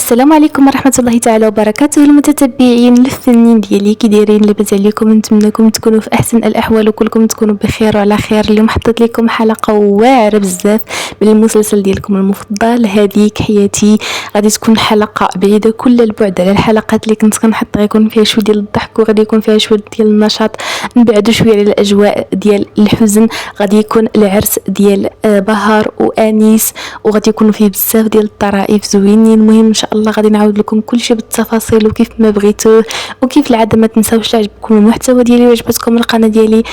السلام عليكم ورحمة الله تعالى وبركاته المتتبعين الفنين ديالي، كي دايرين؟ لاباس عليكم؟ نتمنىكم تكونوا في احسن الاحوال وكلكم تكونوا بخير وعلى خير. اليوم حطيت لكم حلقة واعرة بزاف من المسلسل ديالكم المفضل هذيك حياتي. غادي تكون حلقة بعيدة كل البعد على الحلقات اللي كنت كنحط، غيكون فيها شويه ديال الضحك وغادي يكون فيها شويه ديال النشاط، نبعدوا شويه على الاجواء ديال الحزن. غادي يكون العرس ديال بهار وانيس، وغادي يكونوا فيه بزاف ديال الطرائف زوينين. المهم ان شاء الله غادي نعاود لكم كل شيء بالتفاصيل وكيف ما بغيتوه. وكيف العاده ما تنساوش عجبكم المحتوى ديالي وعجبتكم القناه ديالي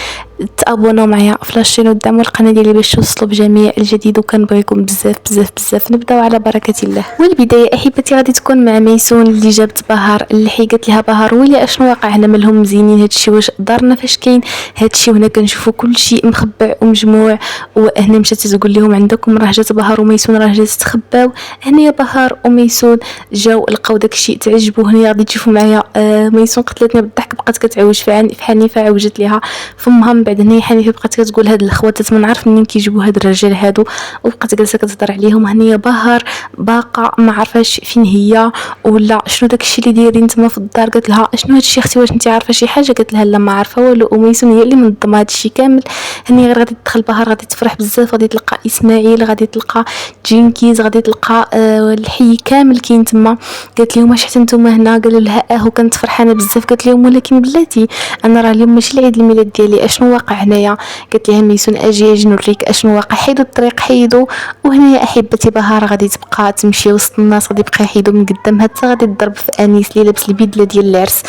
تابوناو معايا في لاشين ودعموا القناه ديالي باش توصلوا بجميع الجديد، وكنبغيكم بزاف بزاف بزاف. نبداو على بركه الله. والبدايه احبتي غادي تكون مع ميسون اللي جابت بهار اللي قالت لها بهار ويلي اشنو واقع هنا، مالهم مزينين هادشي، واش دارنا فاش كاين هادشي وهنا كنشوفوا كل شيء مخبع ومجموع. وهنا مشات تقول لهم عندكم راه جات بهار وميسون راه جات تخباو. هنا بهار وميسون جاو لقاو داكشي تعجبوا. هنا غادي تشوفوا معايا ميسون قتلتني بالضحك، بقات كتعوج في حنيفه، عوجت ليها فمها. من بعد هنا حنيفه بقات كتقول هاد الاخوات ما نعرف منين كيجيبوا هاد الرجال هادو، وبقات جالسه كتهضر عليهم. هنا بهار باقا ما عرفاش فين هي ولا شنو داكشي اللي دايرين نتما في الدار. قالت لها اشنو هادشي اختي، واش انت عارفه شي حاجه؟ قالت لها لا ما عارفه والو. وميسون هي اللي منظمه هادشي كامل. هنا غير غادي تدخل بهار، غادي تفرح بزاف، غادي تلقى اسماعيل، غادي تلقى جينكيز، غادي تلقى الحي كامل كاين تما. قالت لهم واش حتى نتوما هنا؟ قالوا لها وكانت فرحانه بزاف. قالت لهم ولكن بلاتي انا راه اليوم ماشي العيد الميلاد ديالي، اشنو واقع هنايا؟ قالت لها ميسون اجي نوريك اشنو واقع، حيدوا الطريق حيدوا. وهنا يا احبتي بهار غادي تبقى تمشي وسط الناس، غادي يبقى يحيدوا من قدامها حتى غادي تضرب في انيس اللي لابس البدله ديال العرس.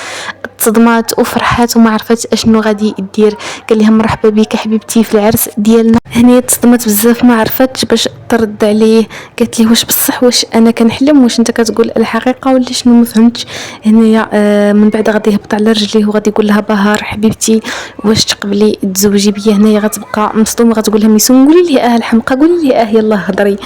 تصدمات وفرحات وما عرفت اشنو غادي يدير. قال لها مرحبا بك حبيبتي في العرس ديالنا. هنا تصدمت بزاف ما عرفتش باش ترد عليه. قالت لي واش بصح واش انا كنحلم، واش انت كتقول الحقيقه ولا شنو؟ ما فهمتش. هنايا من بعد غادي يهبط على رجليه وغادي يقول لها بهار حبيبتي واش تقبلي تزوجي بيا؟ هنايا غتبقى مصدومه، غتقول لها ميسون قولي لي الحمقى، قولي لي يلا هضري.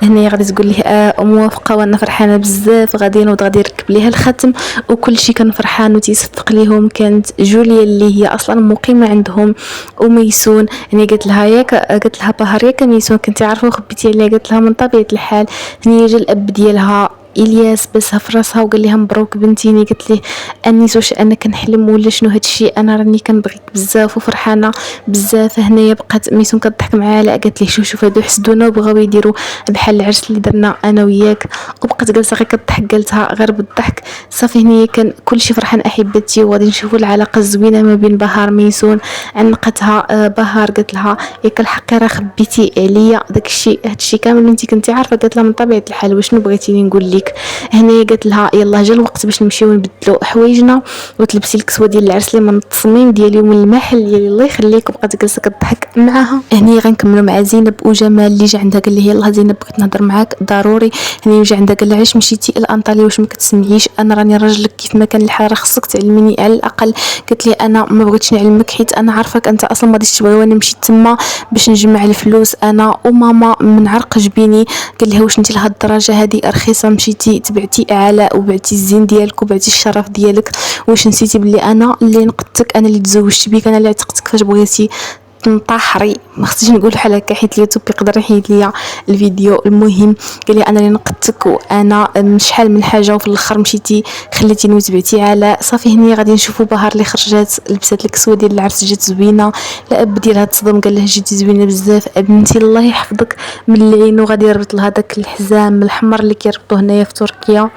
هنايا غادي تقول ليه موافقه وانا فرحانه بزاف. غادي ينوض غادي يركب ليها الختم وكل شيء كان فرحان وتيصفق ليهم. كانت جوليا اللي هي اصلا مقيمه عندهم وميسون. هني قالت لها ياك، قالت لها بهار ياك ميسون كنتي عارفه وخبيتي عليا؟ قالت لها من طبيعه الحال. هني جا الاب ديالها الياس بسها في راسها وقال لها مبروك بنتيني. قالت ليه انيس واش انا كنحلم ولا شنو هادشي؟ انا راني كنبغيك بزاف وفرحانه بزاف. هنايا بقات ميسون كتضحك معاها، لا قالت ليه شوف هادو حسدونا وبغاو يديروا بحال العرس اللي درنا انا وياك. وبقات جالسه غير كتضحك، قالتها غير بالضحك صافي. هنايا كان كلشي فرحان احبتي، وغادي نشوفوا العلاقه الزوينه ما بين بهار ميسون. عنقتها بهار قالت لها ياك الحقي راه خبيتي عليا داكشي هادشي كامل انت كنتي عارفه؟ قالت لها من طبيعه الحال وشنو بغيتيني نقول لك؟ هنا قالت لها يلا جا الوقت باش نمشيو نبدلوا حوايجنا وتلبسي الكسوه ديال العرس اللي من التصميم ديالي ومن المحل ديالي الله يخليك. وبقات جالسه كتضحك معاها. هنا غنكملوا مع زينب وجمال اللي جا عندها قال لي يلا زينب بغيت نهضر معاك ضروري. هنا جا عندها قال لها علاش مشيتي لانطاليا واش ما كتسمعيش؟ انا راني راجلك كيف ما كان الحال، راه خصك تعلميني على الاقل. قالت لي انا ما بغيتش نعلمك حيت انا عارفك انت اصلا ما غاديش تبغي، وانا مشيت تما باش نجمع الفلوس انا وماما من عرق جبيني. قال لها واش انت لهاد الدرجه هذه رخيصه مشيتي تبعتي اعلاء وبعتي الزين ديالك وبعتي الشرف ديالك؟ واش نسيتي بلي انا اللي نقدتك، انا اللي تزوجت بيك، انا اللي عتقتك فاش بغيتي تنطحري؟ ما خصنيش نقول بحال هكا حيت اليوتيوب يقدر يحيد ليا الفيديو. المهم قال لي انا اللي نقدتك وانا شحال من حاجه وفي الاخر مشيتي خليتيني وتبعتي علاء. صافي هني غادي نشوفوا بهار اللي خرجت لبسات الكسوه ديال العرس جات زوينه. الاب ديالها تصدم قال لها جيتي زوينه بزاف بنتي الله يحفظك من العين. وغادي يربط لها داك الحزام الحمر اللي كيربطوه هنايا في تركيا.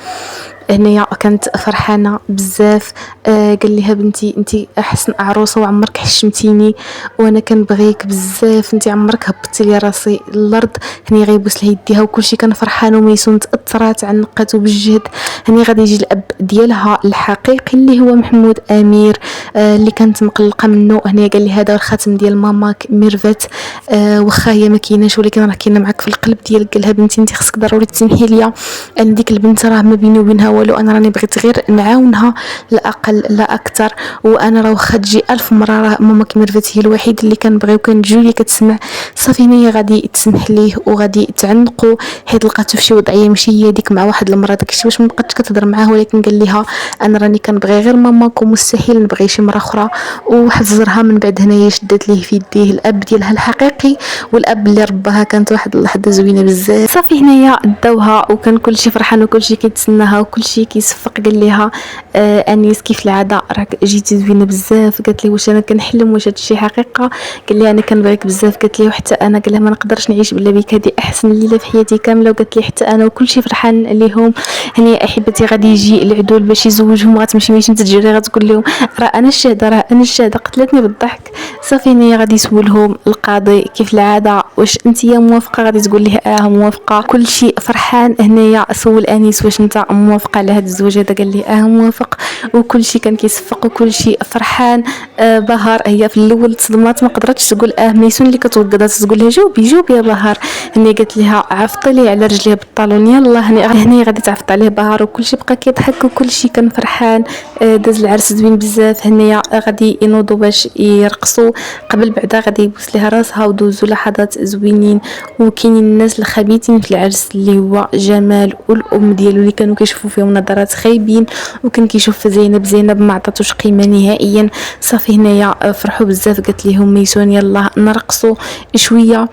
هنايا كانت فرحانه بزاف. قال لها بنتي انت احسن عروسه وعمرك حشمتيني وانا كنبغيك بزاف، انت عمرك هبطتي لي راسي الارض. هني غيبوس لها يديها وكلشي كان فرحان. وميسون تاثرات عنقته بالجهد. هني غادي يجي الاب ديالها الحقيقي اللي هو محمود امير اللي كانت مقلقه منه. هني قال لي هذا الخاتم ديال ماماك ميرفت، واخا هي ما كايناش ولكن راه كاينه معك في القلب ديالك. قال لها بنتي انت خصك ضروري تسمحي لي، انا ديك البنت راه ما بيني وبينها والو، انا راني بغيت غير نعاونها لا اقل لا اكثر. وانا راه واخا تجي 1000 مره راه ماما كميرفت هي الوحيد اللي كنبغي وكان جولي كتسمع. صافي هنايا غادي تسمح ليه وغادي تعلقوا حيت لقاتو في شي وضعيه ماشي هي ديك مع واحد المراه داكشي باش ما بقاتش كتهضر معاه، ولكن قال ليها انا راني كنبغي غير ماماك ومستحيل نبغي شي مرا اخرى. وحزرها من بعد هنايا شدت ليه في يديه الاب ديالها الحقيقي والاب اللي رباها. كانت واحد اللحظه زوينه بزاف. صافي هنايا داوها وكان كلشي فرحان وكلشي كيتسناها وكلشي كيصفق. قال ليها انيس كيف العاده راك جيتي زوينه بزاف. قالت لي واش انا كنحلم واش هادشي حقيقه؟ قال لي انا كنبغيك بزاف. قالت لي وحتى انا. قال لها ما نقدرش نعيش بلا بك، هذه احسن ليله في حياتي كامله. وقالت لي حتى انا وكلشي فرحان عليهم. هني احبتي غادي يجي العدول باش يزوجهم، غتمشي ماشي تجري غتقول لهم راه انا الشهاده راه انا الشهاده. قتلتني بالضحك. صافي هني غادي يسولهم القاضي كيف العاده واش انتيا موافقه؟ غادي تقول ليه موافقه. كلشي فرحان. هنايا سول انيس واش انت موافقه على هذا الزواج هذا؟ قال لي موافق. وكلشي كان كيصفق وكلشي فرحان. بهار هي في الاول تصدمات ما قدرتش تقول ميسون اللي كتوقدها تقول لها جاوبي يا بهار. هني قالت لها عفطي لي على رجليها بالطالون يلا. هني غادي تعفط عليه بهار وكلشي بقى كيضحك وكلشي كان فرحان. داز العرس زوين بزاف. هنايا غادي ينوضوا باش يرقصوا. قبل بعدا غادي يبوس لها راسها ودوزوا لحظات زوينين. وكاينين الناس الخبيثين في العرس اللي هو جمال والام ديالو اللي كانوا كيشوفوا فيهم نظرات خايبين. وكان كيشوف في زينب ما عطاتوش قيمه نهائيا. صافي هنايا فرحوا بزاف. قالت لهم ميسون يلا نرقصوا شويه.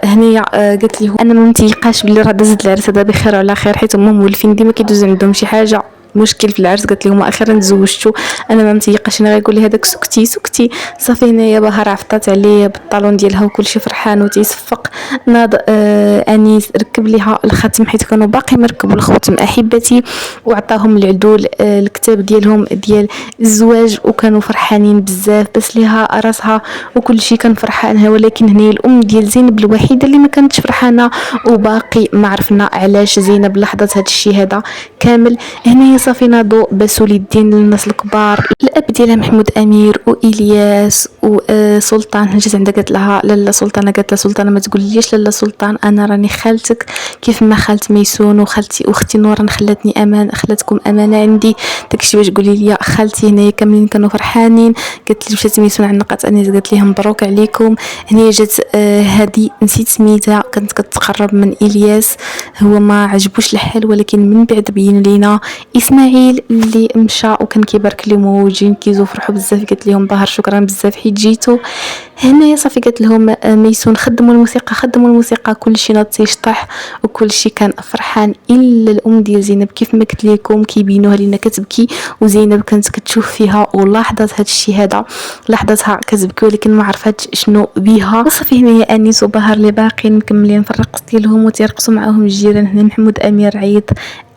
هنايا قالت لهم انا ما متيقاش بلي راه دازت العرس هذا بخير وعلى خير حيت هما مولفين ديما كيدوز عندهم شي حاجه مشكل في العرس. قالت لهم اخيرا تزوجتوا انا ما متيقاش انا غيقول لي هذاك سكتي. صافي هنايا بهار عفطات عليه بالطالون ديالها وكلشي فرحان وتيصفق. ناض انيس ركب ليها الختم حيت كانوا باقي مركبوا الختم احبتي وعطاهم العدول الكتاب ديالهم ديال الزواج وكانوا فرحانين بزاف. بس ليها راسها وكلشي كان فرحانها. ولكن هنا الام ديال زينب الوحيده اللي ما كانتش فرحانه وباقي ما عرفنا علاش زينب لاحظت هذا الشيء هذا كامل. هنا صافي ناضوا باسوا اليدين للناس الكبار. الاب ديالها محمود امير والياس وسلطان جات عندها قالت لها لاله سلطانه. قالت لها سلطانه ما تقوليش لاله سلطان انا راني خالتك كيف ما خالت ميسون وخالتي واختي نوران خلاتكم امانه عندي. داكشي باش تقولي لي خالتي. هنايا كاملين كانوا فرحانين. قالت لي مشات ميسون عنقات انيس قالت لهم مبروك عليكم. هنايا جات هذه نسيت سميتها كانت كتقرب من الياس هو ما عجبوش الحال ولكن من بعد بين لينا اسماعيل اللي مشى وكان كيبارك لهم وجين كيزو فرحوا بزاف. قالت لهم بهر شكرا بزاف حيت جيتو. هنايا صافي قالت لهم ميسون خدموا الموسيقى كلشي ناض تيشطح وكلشي كان فرحان الا الام ديال زينب كيف ما قلت لكم كيبينوها لينا كتبكي وزينب كانت كتشوف فيها ولاحظت هذا الشيء هذا لاحظتها كتبكي ولكن ما عرفتش شنو بيها. صافي هنايا انيس وبهر اللي باقيين مكملين في الرقص ديالهم وتيرقصوا معاهم الجيران. هنا محمود امير عيط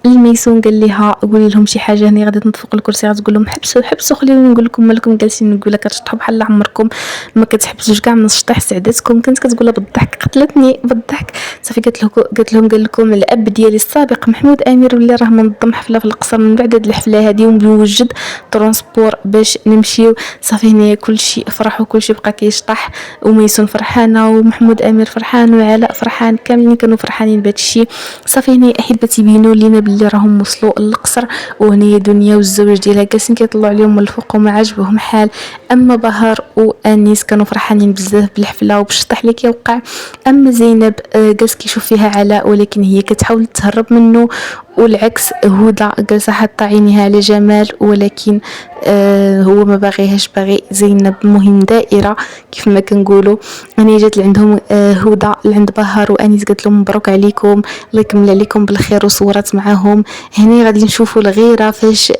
الميسون قال لها قولي لهم شي حاجه. هني غادي تنطفق الكرسي غتقول لهم حبسوا خليوني نقول لكم مالكم جالسين نقولها كتشطحوا بحال عمركم ما كتحبسوش كاع من الشطح سعدتكم. كانت كتقولها بالضحك قتلتني بالضحك. صافي قالت لهم قال لكم الاب ديالي السابق محمود امير واللي راه منظم حفله في القصر من بعد هاد الحفله هادي وموجد ترونسبور باش نمشيو. صافي هنايا كلشي فرح وكلشي بقى كيشطح وميسون فرحانه ومحمود امير فرحان وعلاء فرحان كاملين كانوا فرحانين بهذا الشيء. صافي هنايا احبتي بينوا لينا اللي راهم وصلوا للقصر وهنايا دنيا والزوج ديالها جالسين كيطلعوا عليهم من الفوق وما عجبهم حال. اما بهار وانيس كانوا فرحانين بزاف بالحفله وبالشطح اللي كيوقع. اما زينب جالس كيشوف فيها علاء ولكن هي كتحاول تهرب منه والعكس هدى جالسه حاطه عينيها على جمال ولكن هو ما باغيهاش باغي زينب. مهم دائره كيف ما كنقولوا. انا جات لعندهم هدى لعند بهار وانيس قالت لهم مبروك عليكم الله يكمل عليكم بالخير وصورات معاهم. هنا غادي نشوفوا الغيره فاش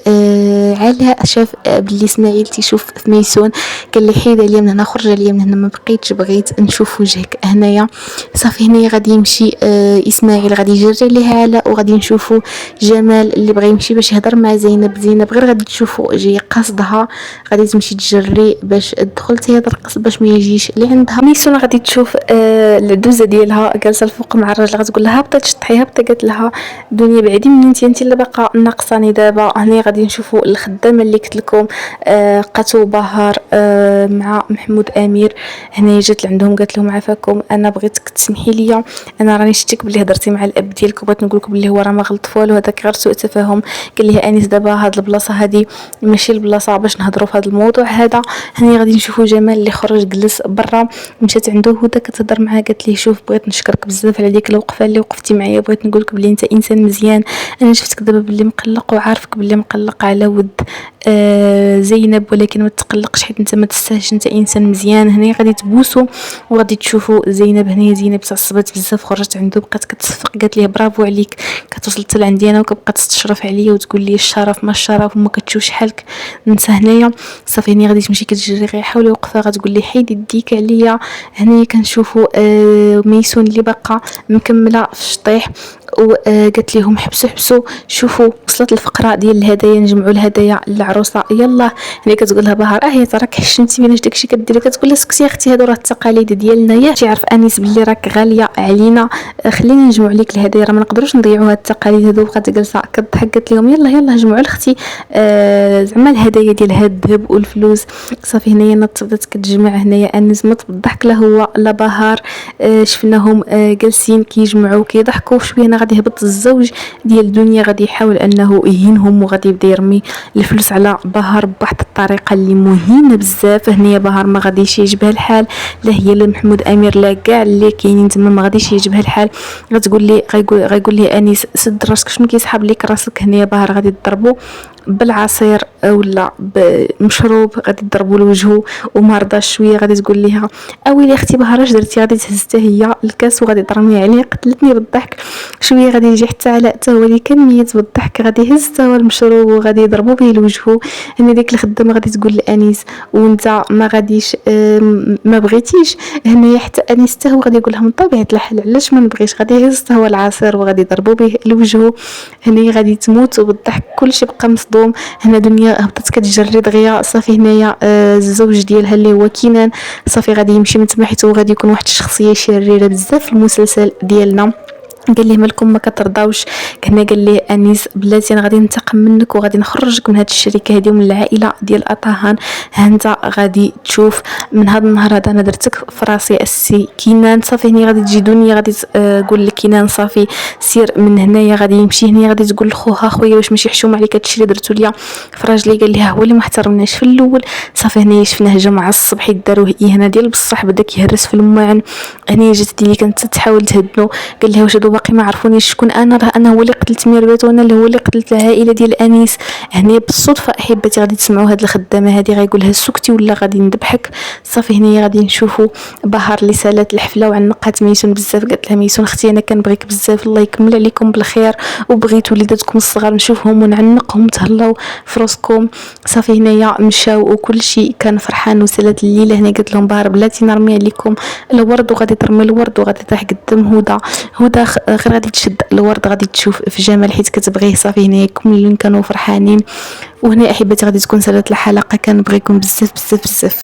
علاء شاف بلي اسماعيل تيشوف في ميسون قال لي حيد عليا من هنا خرج عليا من هنا ما بقيتش بغيت نشوف وجهك هنايا. صافي هنا غادي يمشي اسماعيل غادي يجري عليها علاء وغادي نشوفوا جمال اللي بغى يمشي باش يهضر مع زينب غير غادي تشوفوا جاي قصدها غادي تمشي تجري باش تدخل هي ترقص باش ما يجيش اللي عندها. ميسون غادي تشوف العدوزه ديالها جالسه الفوق مع الراجل غتقول لها هبطي تشطحي هبطي. قالت لها دنيا بعدي مني انت اللي باقا ناقصاني دابا. هنا غادي نشوفوا الخدامه اللي قلت لكم قاتو بهار مع محمود امير. هنا جات لعندهم قالت لهم عافاكم، انا بغيتك تسمحي لي، انا راني شفتك بلي هضرتي مع الاب ديالك وبغيت نقول لكم بلي هو راه ما غلط فوالو، هذاك غير سوء تفاهم. قال لي انيس دابا هاد البلاصه هادي ماشي البلاصه باش نهضروا في هذا الموضوع هذا. هني غادي نشوفوا جمال اللي خرج جلس برا. مشات عنده هدى كتهضر معاه، قالت ليه شوف بغيت نشكرك بزاف على ديك الوقفه اللي وقفتي معايا، بغيت نقول لك بلي انت انسان مزيان. انا شفتك دابا بلي مقلق وعارفك بلي مقلق على ود زينب، ولكن ما تقلقش حيت انت ما تستاهلش، انت انسان مزيان. هنا غادي تبوسوا وغادي تشوفوا زينب. هنا زينب تعصبت بزاف، خرجت عنده بقات كتصفق، قالت ليه برافو عليك، كتوصلت لعندي انا وكبقى تستشرف عليا وتقول لي الشرف ما الشرف وما كتشوف شحالك انت هنايا. صافي هنا غادي تمشي كتجري غير حاول وقفه، غتقول لي حيدي يديك عليا. هنا كنشوفوا ميسون اللي باقا مكمله في الشطيح وقالت لهم حبسوا شوفوا وصلت الفقره ديال الهدايا، نجمعوا الهدايا للعروسه يلا. هنا كتقول لها بهار هي راك حشمتي بينا داكشي كديري، كتقول لها سكتي اختي هادو راه التقاليد ديالنا، يا تعرف انيس بلي راك غاليه علينا، خلينا نجمعوا لك الهدايا راه ما نقدروش نضيعوا هاد التقاليد هادو. بقات جالسه كضحك قالت لهم يلا جمعوا لاختي زعما الهدايا ديال هاد الذهب والفلوس. صافي هنايا بدات كتجمع هنايا انيس مت بالضحك، لا هو لا بهار شفناهم جالسين كيجمعوا كيضحكوا شويه. هنا غادي يهبط الزوج ديال الدنيا، غادي يحاول انه يهينهم وغادي يبدا يرمي الفلوس على بهار بواحد الطريقه اللي مهينه بزاف. هنايا بهار ما غاديش يعجبها الحال، لا هي لا محمود امير لا كاع اللي كاينين تما ما غاديش يعجبها الحال. غتقول لي غيقول لي انيس سد راسك شنو كيسحب لك راسك. هنايا بهار غادي تضربوا بالعصير ولا بمشروب، غادي تضربوا لوجهه وما رضاش شويه. غادي تقول ليها اويلي اختي بهار اش درتي، غادي تهز هي الكاس وغادي ترمي عليه. قتلتني بالضحك شويه. غادي يجي حتى علاء حتى هو اللي كان ميت بالضحك، غادي يهز حتى هو المشروب وغادي يضربوا به لوجهه. هنا ديك الخدامه غادي تقول لانيس وانت ما غاديش ما بغيتيش. هنا حتى انيس حتى هو غادي يقول لها من طبيعه الحال علاش ما نبغيش، غادي يهز حتى هو العصير وغادي يضربوا به لوجهه. هنا غادي تموت وبالضحك كلشي بقى مصدوم. هنا دنيا هبطت كتجري دغيا. صافي هنايا الزوج ديالها اللي هو كنان صافي غادي يمشي من تما حيت هو غادي يكون واحد الشخصيه شريره بزاف في المسلسل ديالنا. قال لي مالكم ما كترضاوش. هنا قال لي انيس بلاتي انا غادي ننتقم منك وغادي نخرجك من هاد الشركه هذه ومن العائله ديال اطهان. ها انت غادي تشوف من هذا النهار هذا انا درتك في راسي السي كنان. صافي هنا غادي تجي دنيا غادي تقول لكنان صافي سير من هنايا. غادي يمشي هنا غادي تقول لخوها خويا واش ماشي حشوم عليك هادشي اللي درتو ليا في راجلي. قال لها هو اللي ما احترمناش في الاول. صافي هنا شفناه جا مع الصبح داروه هنا ديال بصح بدا كيهرس في الماعن. هنا جات اللي كانت تحاول تهدنو. قال لها واش باقي ما عرفونيش شكون انا، راه انا هو اللي قتلت ميربات وانا اللي هو اللي قتلت العائله ديال انيس. هنا بالصدفه احبتي غادي تسمعوا هاد الخدامه هذه غايقولها سكتي ولا غادي نذبحك. صافي هنا غادي نشوفوا بهار اللي سالات الحفله وعنقات ميسون بزاف. قالت لها ميسون اختي انا كنبغيك بزاف، الله يكمل عليكم بالخير، وبغيت وليداتكم الصغار نشوفهم ونعنقهم تهلاو في راسكم. صافي هنايا مشاو وكل شيء كان فرحان وسالات الليله. هنا قالت لهم بهار بلاتي نرمي عليكم الورد، وغادي ترمي الورد وغادي تطيح قدام هدى غير غادي تشد الورد غادي تشوف في جمال حيت كتبغيه. صافي هنا كلهم كانوا فرحانين. وهنا احبتي غادي تكون سالات الحلقه، كنبغيكم بزاف بزاف بزاف.